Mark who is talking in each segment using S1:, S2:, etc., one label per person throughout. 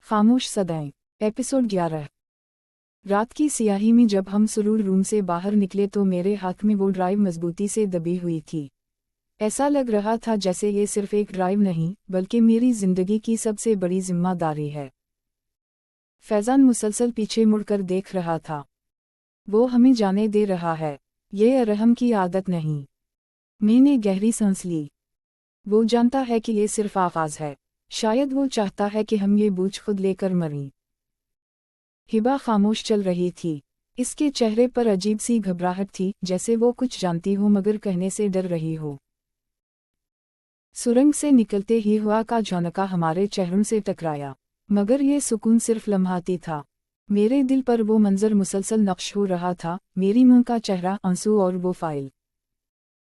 S1: खामोश सदाएं। एपिसोड 11। रात की सियाही में जब हम सुरूर रूम से बाहर निकले तो मेरे हाथ में वो ड्राइव मजबूती से दबी हुई थी। ऐसा लग रहा था जैसे ये सिर्फ एक ड्राइव नहीं बल्कि मेरी जिंदगी की सबसे बड़ी जिम्मेदारी है। फैजान मुसलसल पीछे मुड़कर देख रहा था। वो हमें जाने दे रहा है, ये अरहम की आदत नहीं। मैंने गहरी सांस ली। वो जानता है कि ये सिर्फ आगाज है। शायद वो चाहता है कि हम ये बूझ खुद लेकर मरें। हिबा खामोश चल रही थी। इसके चेहरे पर अजीब सी घबराहट थी, जैसे वो कुछ जानती हो मगर कहने से डर रही हो। सुरंग से निकलते ही हवा का झोंका हमारे चेहरों से टकराया, मगर ये सुकून सिर्फ लम्हाती था। मेरे दिल पर वो मंजर मुसलसल नक्श हो रहा था, मेरी मुंह का चेहरा, आंसू और वो फाइल।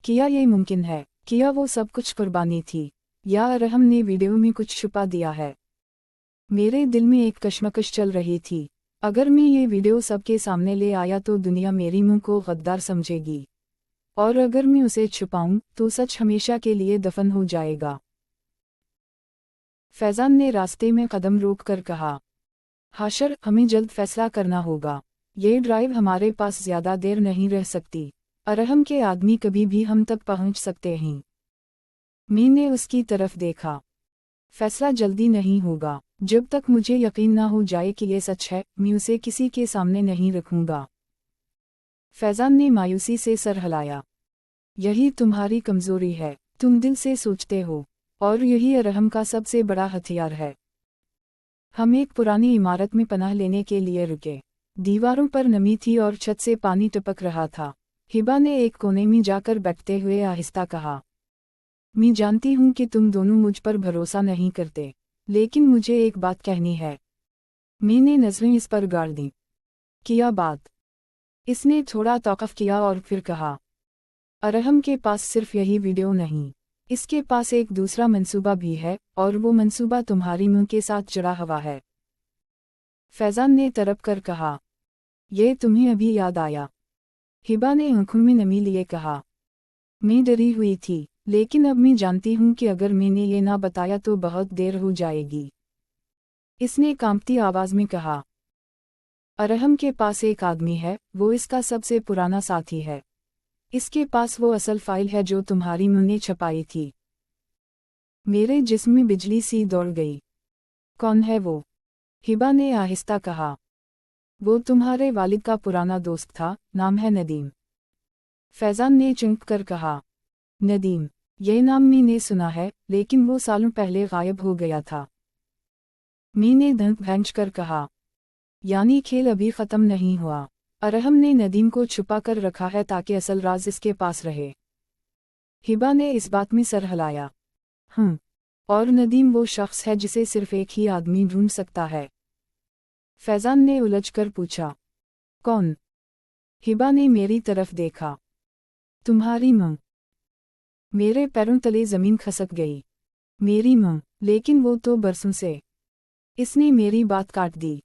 S1: क्या ये मुमकिन है? क्या वो सब कुछ कुर्बानी थी, या अरहम ने वीडियो में कुछ छुपा दिया है? मेरे दिल में एक कश्मकश चल रही थी। अगर मैं ये वीडियो सबके सामने ले आया तो दुनिया मेरी मुंह को गद्दार समझेगी, और अगर मैं उसे छुपाऊं तो सच हमेशा के लिए दफन हो जाएगा। फैजान ने रास्ते में कदम रोक कर कहा, हाशर, हमें जल्द फैसला करना होगा। ये ड्राइव हमारे पास ज्यादा देर नहीं रह सकती। अरहम के आदमी कभी भी हम तक पहुंच सकते हैं। मैंने उसकी तरफ देखा। फैसला जल्दी नहीं होगा। जब तक मुझे यकीन ना हो जाए कि ये सच है, मैं उसे किसी के सामने नहीं रखूंगा। फैजान ने मायूसी से सर हिलाया। यही तुम्हारी कमजोरी है, तुम दिल से सोचते हो, और यही अरहम का सबसे बड़ा हथियार है। हम एक पुरानी इमारत में पनाह लेने के लिए रुके। दीवारों पर नमी थी और छत से पानी टपक रहा था। हिबा ने एक कोने में जाकर बैठते हुए आहिस्ता कहा, मैं जानती हूं कि तुम दोनों मुझ पर भरोसा नहीं करते, लेकिन मुझे एक बात कहनी है। मैंने नजरें इस पर गाड़ दी। क्या बात? इसने थोड़ा तौक़ुफ़ किया और फिर कहा, अरहम के पास सिर्फ यही वीडियो नहीं, इसके पास एक दूसरा मंसूबा भी है, और वो मंसूबा तुम्हारी मुंह के साथ जुड़ा हुआ है। फैजान ने तड़प कर कहा, ये तुम्हें अभी याद आया? हिबा ने आंखों में नमी लिए कहा, मैं डरी हुई थी, लेकिन अब मैं जानती हूँ कि अगर मैंने ये ना बताया तो बहुत देर हो जाएगी। इसने कांपती आवाज में कहा, अरहम के पास एक आदमी है, वो इसका सबसे पुराना साथी है। इसके पास वो असल फाइल है जो तुम्हारी मुंह ने छपाई थी। मेरे जिस्म में बिजली सी दौड़ गई। कौन है वो? हिबा ने आहिस्ता कहा, वो तुम्हारे वालिद का पुराना दोस्त था, नाम है नदीम। फैजान ने चुंक कर कहा, नदीम? ये नाम मैंने सुना है, लेकिन वो सालों पहले गायब हो गया था। मैंने धंक भैंच कर कहा, यानी खेल अभी ख़त्म नहीं हुआ। अरहम ने नदीम को छुपा कर रखा है ताकि असल राज इसके पास रहे। हिबा ने इस बात में सर हिलाया। और नदीम वो शख्स है जिसे सिर्फ एक ही आदमी ढूंढ सकता है। फैजान ने उलझकर पूछा, कौन? हिबा ने मेरी तरफ देखा। तुम्हारी मां। मेरे पैरों तले जमीन खसक गई। मेरी मां? लेकिन वो तो बरसों से। इसने मेरी बात काट दी।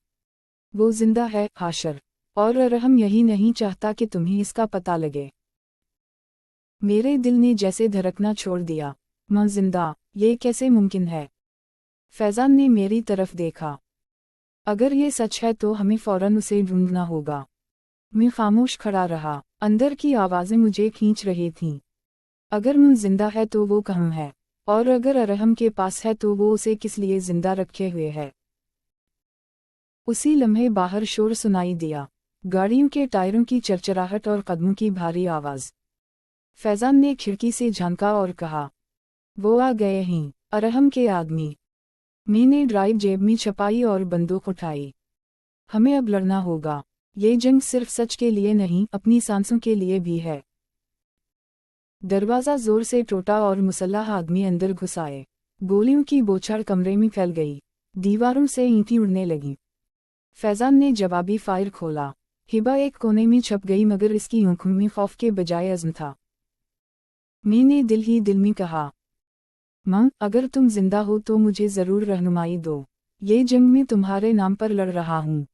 S1: वो जिंदा है, हाशर, और अरहम यही नहीं चाहता कि तुम्हें इसका पता लगे। मेरे दिल ने जैसे धड़कना छोड़ दिया। मां जिंदा? ये कैसे मुमकिन है? फैजान ने मेरी तरफ देखा। अगर ये सच है तो हमें फौरन उसे ढूंढना होगा। मैं खामोश खड़ा रहा। अंदर की आवाज़ें मुझे खींच रही थीं। अगर मां जिंदा है तो वो कहाँ है, और अगर अरहम के पास है तो वो उसे किस लिए जिंदा रखे हुए है? उसी लम्हे बाहर शोर सुनाई दिया, गाड़ियों के टायरों की चरचराहट और कदमों की भारी आवाज़। फैजान ने खिड़की से झांका और कहा, वो आ गए हैं, अरहम के आदमी। मैंने ड्राइव जेब में छपाई और बंदूक उठाई। हमें अब लड़ना होगा। ये जंग सिर्फ सच के लिए नहीं, अपनी सांसों के लिए भी है। दरवाज़ा जोर से टूटा और मुसल्लाह आदमी अंदर घुस आए। गोलियों की बौछार कमरे में फैल गई। दीवारों से ईंटें उड़ने लगीं। फैजान ने जवाबी फायर खोला। हिबा एक कोने में छप गई, मगर इसकी आंखों में खौफ के बजाय अज़्म था। मैंने दिल ही दिल में कहा, मां, अगर तुम जिंदा हो तो मुझे ज़रूर रहनुमाई दो। ये जंग में तुम्हारे नाम पर लड़ रहा हूँ।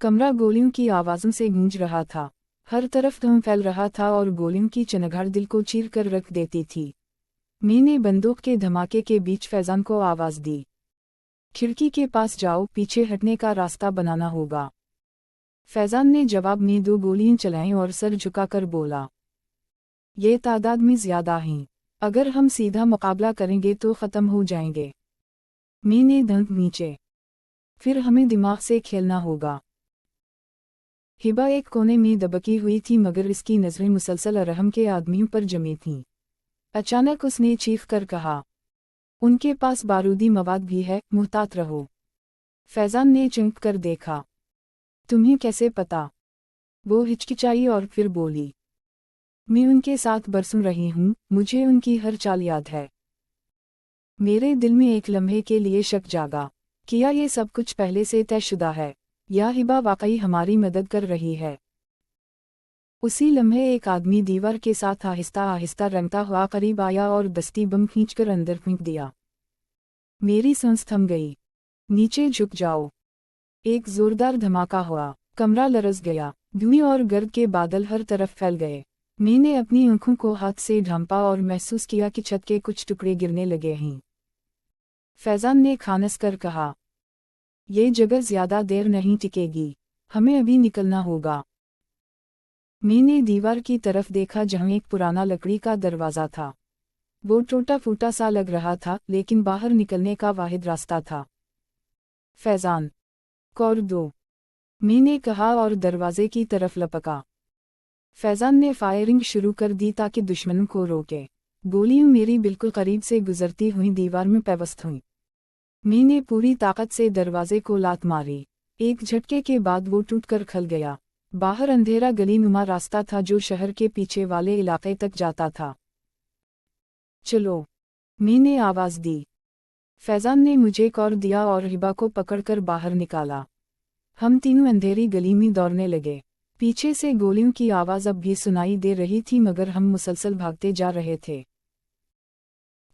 S1: कमरा गोलियों की आवाज़ों से गूंज रहा था। हर तरफ धुआं फैल रहा था और गोलियों की चनगाड़ दिल को चीर कर रख देती थी। मैंने बंदूक के धमाके के बीच फैजान को आवाज़ दी। खिड़की के पास जाओ, पीछे हटने का रास्ता बनाना होगा। फैजान ने जवाब में 2 गोलियां चलाईं और सर झुकाकर बोला, ये तादाद में ज्यादा हैं, अगर हम सीधा मुकाबला करेंगे तो ख़त्म हो जाएंगे। मी ने धंध नीचे, फिर हमें दिमाग से खेलना होगा। हिबा एक कोने में दबकी हुई थी मगर इसकी नज़रें मुसलसल अरहम के आदमियों पर जमी थीं। अचानक उसने चीख कर कहा, उनके पास बारूदी मवाद भी है, मुहतात रहो। फैजान ने चौंक कर देखा, तुम्हें कैसे पता? वो हिचकिचाई और फिर बोली, मैं उनके साथ बरसों रही हूँ, मुझे उनकी हर चाल याद है। मेरे दिल में एक लम्हे के लिए शक जागा, किया ये सब कुछ पहले से तयशुदा है या हिबा वाकई हमारी मदद कर रही है। उसी लम्हे एक आदमी दीवार के साथ आहिस्ता आहिस्ता रंगता हुआ करीब आया और दस्ती बम खींचकर अंदर फेंक दिया। मेरी सांस थम गई। नीचे झुक जाओ। एक जोरदार धमाका हुआ, कमरा लरज़ गया, धुएं और गर्द के बादल हर तरफ फैल गए। मैंने अपनी आंखों को हाथ से ढांपा और महसूस किया कि छत के कुछ टुकड़े गिरने लगे हैं। फैजान ने खानस कर कहा, ये जगह ज्यादा देर नहीं टिकेगी, हमें अभी निकलना होगा। मैंने दीवार की तरफ देखा जहां एक पुराना लकड़ी का दरवाज़ा था। वो टूटा फूटा सा लग रहा था, लेकिन बाहर निकलने का वाहिद रास्ता था। फैजान, कौर दो, मैंने कहा और दरवाजे की तरफ लपका। फैजान ने फायरिंग शुरू कर दी ताकि दुश्मनों को रोके। गोलियां मेरी बिल्कुल करीब से गुजरती हुई दीवार में पेवस्त हुईं। मैंने पूरी ताकत से दरवाजे को लात मारी। एक झटके के बाद वो टूटकर खल गया। बाहर अंधेरा गली नुमा रास्ता था जो शहर के पीछे वाले इलाके तक जाता था। चलो, मैंने आवाज़ दी। फैजान ने मुझे कौर दिया और हिबा को पकड़कर बाहर निकाला। हम तीनों अंधेरी गली में दौड़ने लगे। पीछे से गोलियों की आवाज़ अब भी सुनाई दे रही थी मगर हम मुसलसल भागते जा रहे थे।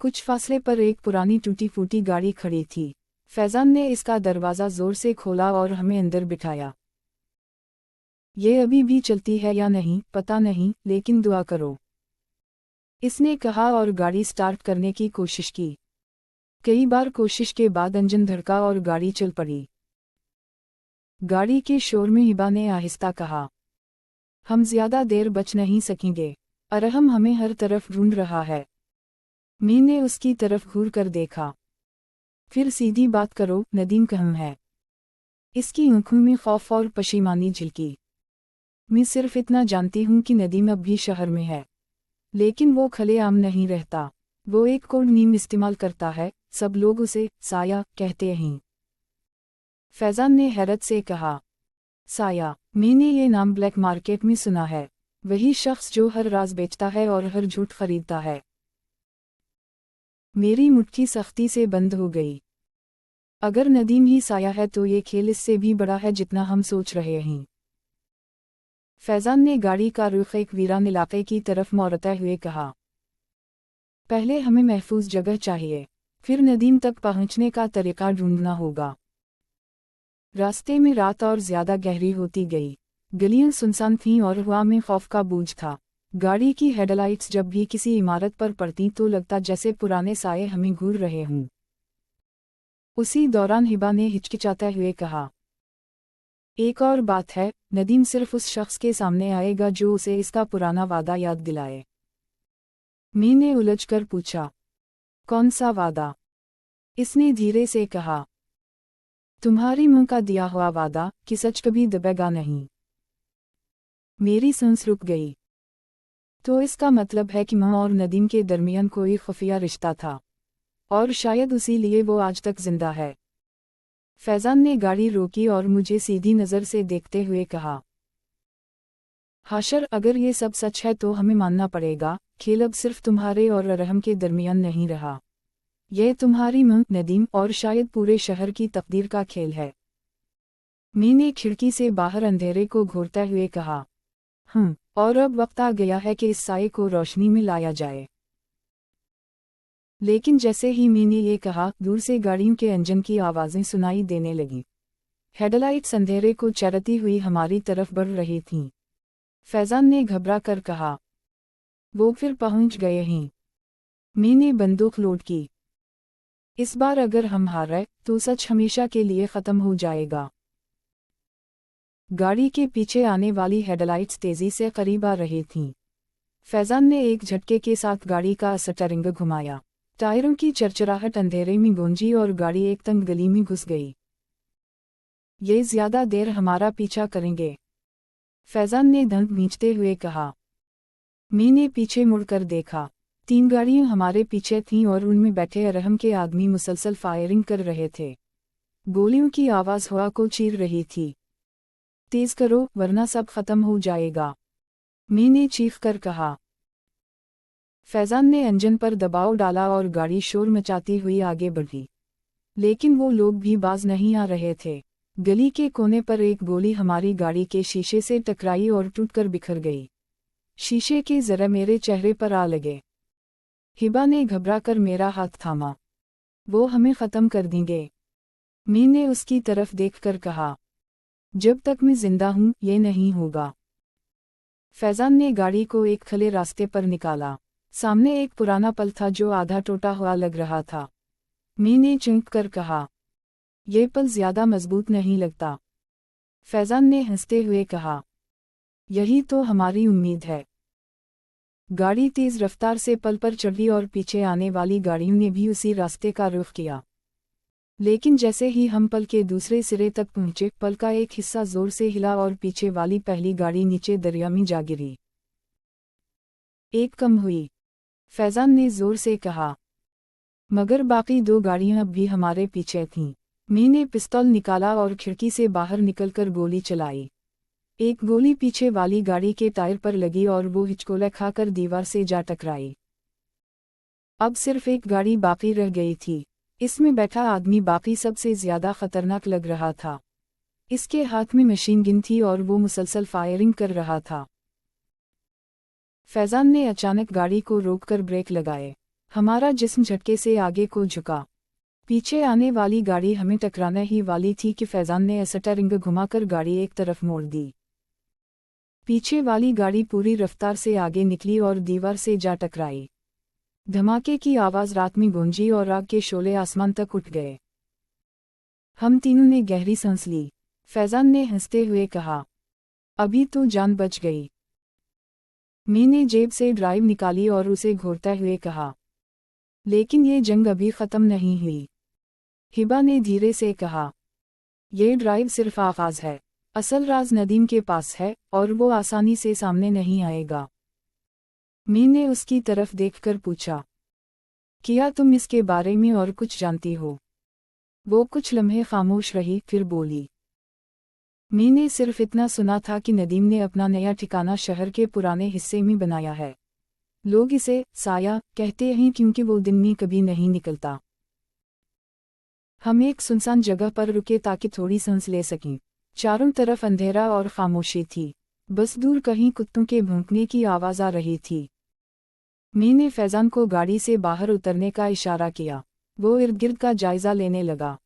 S1: कुछ फासले पर एक पुरानी टूटी फूटी गाड़ी खड़ी थी। फैजान ने इसका दरवाज़ा जोर से खोला और हमें अंदर बिठाया। ये अभी भी चलती है या नहीं पता नहीं, लेकिन दुआ करो, इसने कहा और गाड़ी स्टार्ट करने की कोशिश की। कई बार कोशिश के बाद इंजन धड़का और गाड़ी चल पड़ी। गाड़ी के शोर में हिबा ने आहिस्ता कहा, हम ज्यादा देर बच नहीं सकेंगे, अरहम हमें हर तरफ ढूंढ रहा है। मैंने उसकी तरफ घूर कर देखा। फिर सीधी बात करो, नदीम कहाँ है? इसकी आंखों में खौफ और पशीमानी झलकी। मैं सिर्फ इतना जानती हूँ कि नदीम अब भी शहर में है, लेकिन वो खुलेआम नहीं रहता। वो एक कोड नेम इस्तेमाल करता है, सब लोग उसे साया कहते हैं। फैजान ने हैरत से कहा, साया? मैंने ये नाम ब्लैक मार्केट में सुना है। वही शख्स जो हर राज बेचता है और हर झूठ खरीदता है। मेरी मुट्ठी सख्ती से बंद हो गई। अगर नदीम ही साया है तो ये खेल इससे भी बड़ा है जितना हम सोच रहे हैं। फैजान ने गाड़ी का रुख एक वीरान इलाके की तरफ मोड़ते हुए कहा, पहले हमें महफूज जगह चाहिए, फिर नदीम तक पहुंचने का तरीका ढूंढना होगा। रास्ते में रात और ज्यादा गहरी होती गई। गलियां सुनसान थीं और हवा में खौफ का बूझ था। गाड़ी की हेडलाइट्स जब भी किसी इमारत पर पड़ती तो लगता जैसे पुराने साये हमें घूर रहे हों। उसी दौरान हिबा ने हिचकिचाते हुए कहा, एक और बात है, नदीम सिर्फ उस शख्स के सामने आएगा जो उसे इसका पुराना वादा याद दिलाए। मैंने उलझकर पूछा, कौन सा वादा? इसने धीरे से कहा, तुम्हारी मुंह का दिया हुआ वादा कि सच कभी दबेगा नहीं। मेरी सांस रुक गई। तो इसका मतलब है कि मां और नदीम के दरमियान कोई खुफिया रिश्ता था, और शायद उसी लिए वो आज तक जिंदा है। फैजान ने गाड़ी रोकी और मुझे सीधी नज़र से देखते हुए कहा, हाशर, अगर ये सब सच है तो हमें मानना पड़ेगा, खेल अब सिर्फ तुम्हारे और अरहम के दरमियान नहीं रहा। यह तुम्हारी मां, नदीम और शायद पूरे शहर की तकदीर का खेल है। मैंने खिड़की से बाहर अंधेरे को घूरते हुए कहा, और अब वक्त आ गया है कि इस साये को रोशनी में लाया जाए। लेकिन जैसे ही मैंने ये कहा, दूर से गाड़ियों के इंजन की आवाज़ें सुनाई देने लगीं। हेडलाइट्स अंधेरे को चरती हुई हमारी तरफ बढ़ रही थीं। फैजान ने घबरा कर कहा, वो फिर पहुंच गए हैं। मैंने बंदूक लोड की। इस बार अगर हम हार गए तो सच हमेशा के लिए ख़त्म हो जाएगा। गाड़ी के पीछे आने वाली हेडलाइट्स तेजी से करीब आ रही थीं। फैज़ान ने एक झटके के साथ गाड़ी का स्टीयरिंग घुमाया। टायरों की चरचराहट अंधेरे में गूंजी और गाड़ी एक तंग गली में घुस गई। ये ज्यादा देर हमारा पीछा करेंगे, फैज़ान ने दंत भींचते हुए कहा। मैंने पीछे मुड़कर देखा। 3 गाड़ियां हमारे पीछे थीं और उनमें बैठे अरहम के आदमी मुसलसल फायरिंग कर रहे थे। गोलियों की आवाज़ हवा को चीर रही थी। तेज करो वरना सब खत्म हो जाएगा, मैंने चीख कर कहा। फैज़ान ने इंजन पर दबाव डाला और गाड़ी शोर मचाती हुई आगे बढ़ी। लेकिन वो लोग भी बाज नहीं आ रहे थे। गली के कोने पर एक गोली हमारी गाड़ी के शीशे से टकराई और टूटकर बिखर गई। शीशे के जरा मेरे चेहरे पर आ लगे। हिबा ने घबराकर मेरा हाथ थामा। वो हमें ख़त्म कर देंगे, मैंने उसकी तरफ देखकर कहा। जब तक मैं जिंदा हूँ ये नहीं होगा। फैज़ान ने गाड़ी को एक खुले रास्ते पर निकाला। सामने एक पुराना पल था जो आधा टूटा हुआ लग रहा था। मैंने चौंक कर कहा, यह पल ज्यादा मजबूत नहीं लगता। फैज़ान ने हंसते हुए कहा, यही तो हमारी उम्मीद है। गाड़ी तेज रफ्तार से पल पर चढ़ी और पीछे आने वाली गाड़ियों ने भी उसी रास्ते का रुख किया। लेकिन जैसे ही हम पल के दूसरे सिरे तक पहुंचे, पल का एक हिस्सा जोर से हिला और पीछे वाली पहली गाड़ी नीचे दरिया में जा गिरी। एक कम हुई, फैज़ान ने जोर से कहा। मगर बाकी 2 गाड़ियां अब भी हमारे पीछे थीं। मैंने पिस्तौल निकाला और खिड़की से बाहर निकलकर गोली चलाई। एक गोली पीछे वाली गाड़ी के टायर पर लगी और वो हिचकोले खाकर दीवार से जा टकराई। अब सिर्फ एक गाड़ी बाकी रह गई थी। इसमें बैठा आदमी बाकी सबसे ज्यादा खतरनाक लग रहा था। इसके हाथ में मशीन गन थी और वो मुसलसल फायरिंग कर रहा था। फैज़ान ने अचानक गाड़ी को रोककर ब्रेक लगाए। हमारा जिस्म झटके से आगे को झुका। पीछे आने वाली गाड़ी हमें टकराने ही वाली थी कि फैज़ान ने स्टीयरिंग घुमाकर गाड़ी एक तरफ मोड़ दी। पीछे वाली गाड़ी पूरी रफ्तार से आगे निकली और दीवार से जा टकराई। धमाके की आवाज़ रात में गूंजी और आग के शोले आसमान तक उठ गए। हम तीनों ने गहरी सांस ली। फैज़ान ने हंसते हुए कहा, अभी तो जान बच गई। मैंने जेब से ड्राइव निकाली और उसे घोरते हुए कहा, लेकिन ये जंग अभी ख़त्म नहीं हुई। हिबा ने धीरे से कहा, ये ड्राइव सिर्फ आगाज़ है। असल राज नदीम के पास है और वो आसानी से सामने नहीं आएगा। मैंने उसकी तरफ देखकर पूछा, क्या तुम इसके बारे में और कुछ जानती हो? वो कुछ लम्हे खामोश रही, फिर बोली, मैंने सिर्फ इतना सुना था कि नदीम ने अपना नया ठिकाना शहर के पुराने हिस्से में बनाया है। लोग इसे साया कहते हैं क्योंकि वो दिन में कभी नहीं निकलता। हम एक सुनसान जगह पर रुके ताकि थोड़ी सांस ले सकें। चारों तरफ अंधेरा और खामोशी थी। बस दूर कहीं कुत्तों के भौंकने की आवाज़ आ रही थी। मैंने फैज़ान को गाड़ी से बाहर उतरने का इशारा किया। वो इर्द गिर्द का जायजा लेने लगा।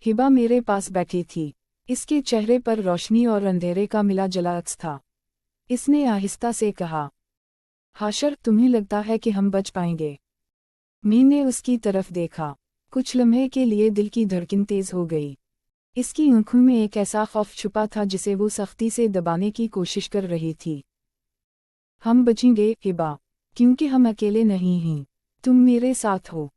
S1: हिबा मेरे पास बैठी थी। इसके चेहरे पर रोशनी और अंधेरे का मिला जुला अक्स था। इसने आहिस्ता से कहा, हाशर, तुम्हें लगता है कि हम बच पाएंगे? मैंने उसकी तरफ देखा। कुछ लम्हे के लिए दिल की धड़कन तेज हो गई। इसकी आंखों में एक ऐसा खौफ छुपा था जिसे वो सख्ती से दबाने की कोशिश कर रही थी। हम बचेंगे हिबा, क्योंकि हम अकेले नहीं हैं। तुम मेरे साथ हो।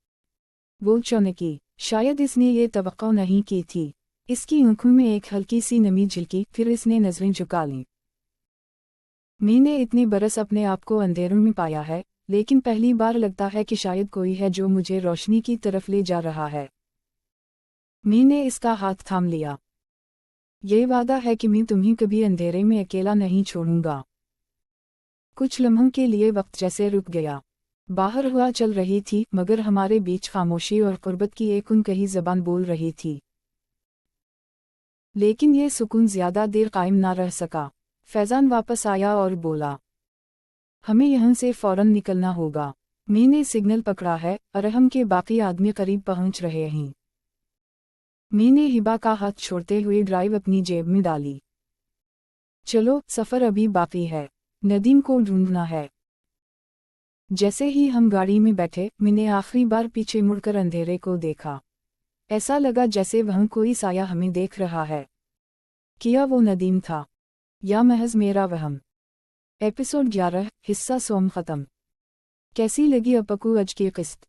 S1: वो चौंकी। शायद इसने ये तवक्को नहीं की थी। इसकी आंखों में एक हल्की सी नमी झलकी, फिर इसने नजरें झुका लीं। मैंने इतने बरस अपने आप को अंधेरों में पाया है, लेकिन पहली बार लगता है कि शायद कोई है जो मुझे रोशनी की तरफ ले जा रहा है। मैंने इसका हाथ थाम लिया। ये वादा है कि मैं तुम्हें कभी अंधेरे में अकेला नहीं छोड़ूंगा। कुछ लम्हों के लिए वक्त जैसे रुक गया। बाहर हवा चल रही थी, मगर हमारे बीच खामोशी और कुर्बत की एक अनकही ज़बान बोल रही थी। लेकिन ये सुकून ज्यादा देर कायम ना रह सका। फैज़ान वापस आया और बोला, हमें यहाँ से फौरन निकलना होगा। मैंने सिग्नल पकड़ा है, अरहम के बाकी आदमी करीब पहुंच रहे हैं। मैंने हिबा का हाथ छोड़ते हुए ड्राइव अपनी जेब में डाली। चलो, सफ़र अभी बाकी है। नदीम को ढूंढना है। जैसे ही हम गाड़ी में बैठे, मैंने आखिरी बार पीछे मुड़कर अंधेरे को देखा। ऐसा लगा जैसे वहाँ कोई साया हमें देख रहा है। क्या वो नदीम था या महज मेरा वहम? एपिसोड 11 हिस्सा सोम खत्म। कैसी लगी आपको आज की किस्त?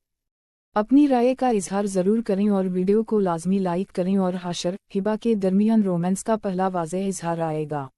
S1: अपनी राय का इजहार ज़रूर करें और वीडियो को लाजमी लाइक करें और हाशर हिबा के दरमियान रोमांस का पहला वाज़ेह इजहार आएगा।